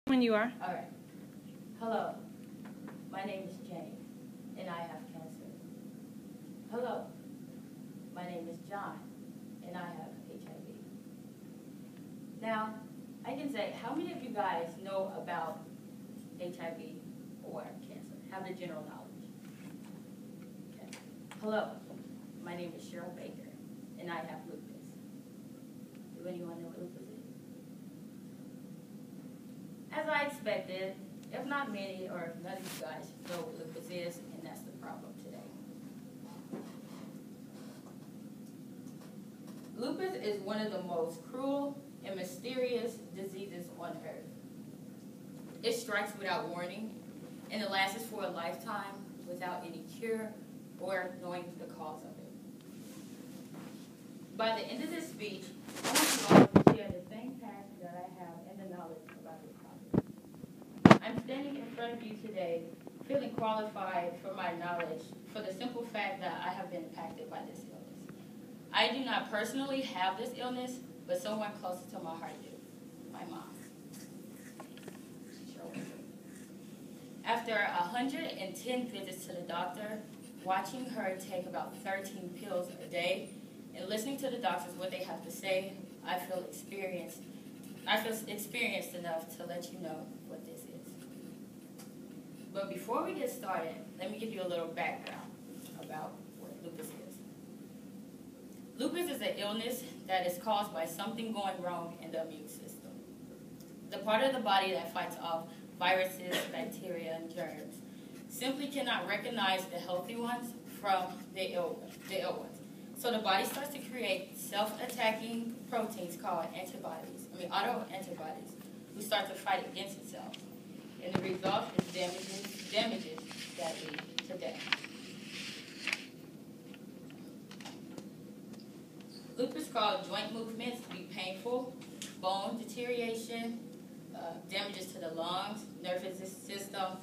When you are. All right. Hello. My name is Jane, and I have cancer. Hello. My name is John, and I have HIV. Now, I can say, how many of you guys know about HIV or cancer? Have the general knowledge. Okay. Hello. My name is Cheryl Baker, and I have lupus. Do anyone know what lupus is? As I expected, if not many or none of you guys know what lupus is, and that's the problem today. Lupus is one of the most cruel and mysterious diseases on earth. It strikes without warning, and it lasts for a lifetime without any cure or knowing the cause of it. By the end of this speech, I want you all to share the same passion that I have and the knowledge about this topic. I'm standing in front of you today feeling qualified for my knowledge for the simple fact that I have been impacted by this illness. I do not personally have this illness, but someone closer to my heart do, my mom. After 110 visits to the doctor, watching her take about 13 pills a day, and listening to the doctors what they have to say, I feel experienced enough to let you know what this is. But before we get started, let me give you a little background about what lupus is. Lupus is an illness that is caused by something going wrong in the immune system. The part of the body that fights off viruses, bacteria, and germs simply cannot recognize the healthy ones from the ill ones. So the body starts to create self-attacking proteins called autoantibodies, who start to fight against itself. And the result is damages that lead to death. Lupus causes joint movements to be painful, bone deterioration, damages to the lungs, nervous system,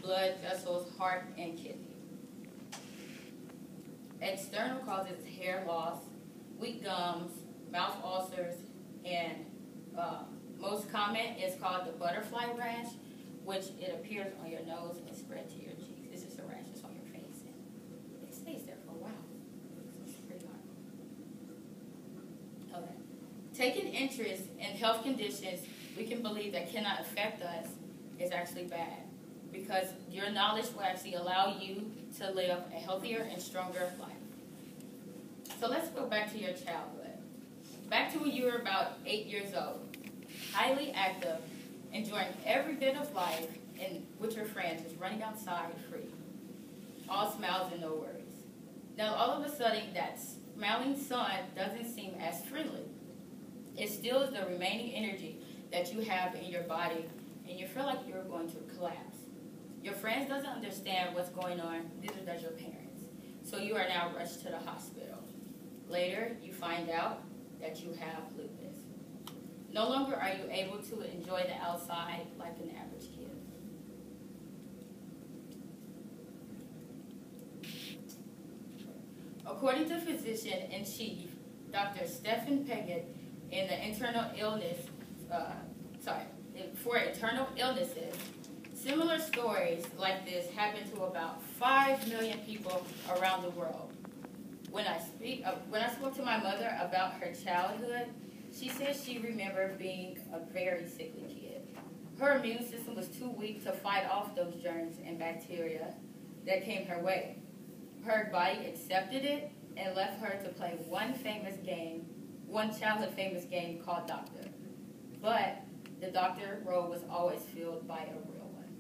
blood vessels, heart, and kidney. External causes hair loss, weak gums, mouth ulcers, and most common is called the butterfly rash, which it appears on your nose and spreads to your cheeks. It's just a rash that's on your face, and it stays there for a while. It's pretty hard. Okay. Taking interest in health conditions we can believe that cannot affect us is actually bad, because your knowledge will actually allow you to live a healthier and stronger life. So let's go back to your childhood. Back to when you were about 8 years old, highly active, enjoying every bit of life, and with your friends, just running outside free. All smiles and no worries. Now all of a sudden, that smiling sun doesn't seem as friendly. It steals the remaining energy that you have in your body, and you feel like you're going to collapse. Your friends doesn't understand what's going on, neither does your parents. So you are now rushed to the hospital. Later, you find out that you have lupus. No longer are you able to enjoy the outside like an average kid. According to physician-in-chief, Dr. Stephen Peggett, in the internal illnesses, similar stories like this happen to about 5 million people around the world. When I spoke to my mother about her childhood, she said she remembered being a very sickly kid. Her immune system was too weak to fight off those germs and bacteria that came her way. Her body accepted it and left her to play one childhood famous game called Doctor. But the doctor role was always filled by a real one.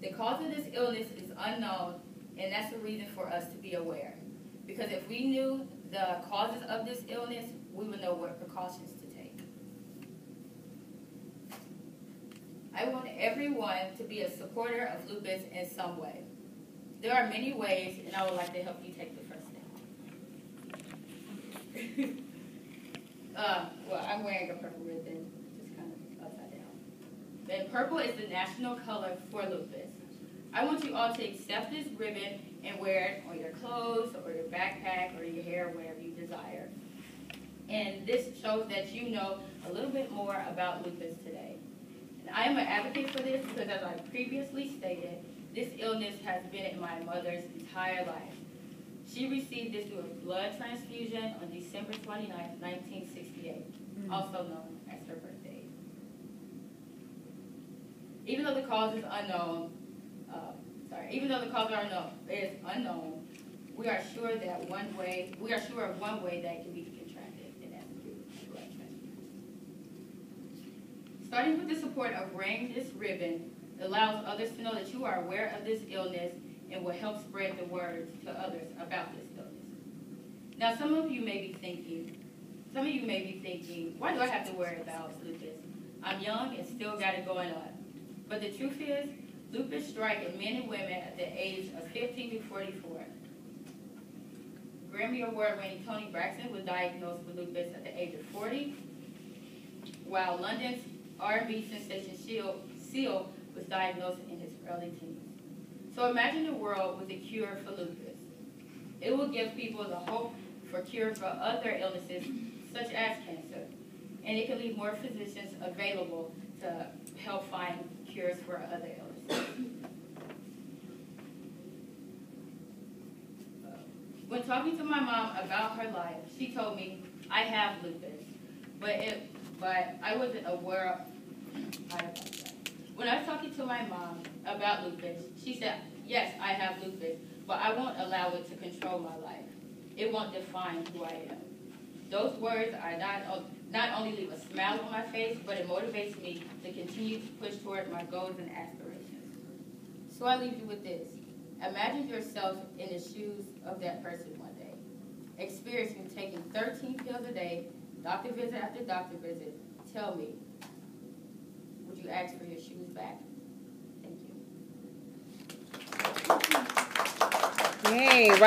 The cause of this illness is unknown, and that's a reason for us to be aware. Because if we knew the causes of this illness, we would know what precautions to take. I want everyone to be a supporter of lupus in some way. There are many ways, and I would like to help you take the first step. Well, I'm wearing a purple ribbon, just kind of upside down. Then purple is the national color for lupus. I want you all to accept this ribbon and wear it on your clothes or your backpack or your hair, whatever you desire. And this shows that you know a little bit more about lupus today. And I I am an advocate for this because, as I previously stated, this illness has been in my mother's entire life. She received this through a blood transfusion on December 29, 1968, also known as her birthday. Even though the cause is unknown, unknown, we are sure of one way that it can be contracted, and that's through blood transfusion. Starting with the support of wearing this ribbon allows others to know that you are aware of this illness and will help spread the word to others about this illness. Now, some of you may be thinking, why do I have to worry about lupus? I'm young and still got it going on. But the truth is, lupus strikes men and women at the age of 15 to 44. Grammy Award-winning Toni Braxton was diagnosed with lupus at the age of 40, while London's R&B sensation Seal was diagnosed in his early teens. So imagine a world with a cure for lupus. It will give people the hope for cure for other illnesses such as cancer, and it can leave more physicians available to help find cures for other illnesses. When talking to my mom about her life, she told me, I have lupus, but I wasn't aware When I was talking to my mom about lupus, she said, yes, I have lupus, but I won't allow it to control my life. It won't define who I am. Those words are not only leave a smile on my face, but it motivates me to continue to push toward my goals and aspirations. So I leave you with this. Imagine yourself in the shoes of that person one day, experiencing taking 13 pills a day, doctor visit after doctor visit. Tell me, would you ask for your shoes back? Thank you. Yay.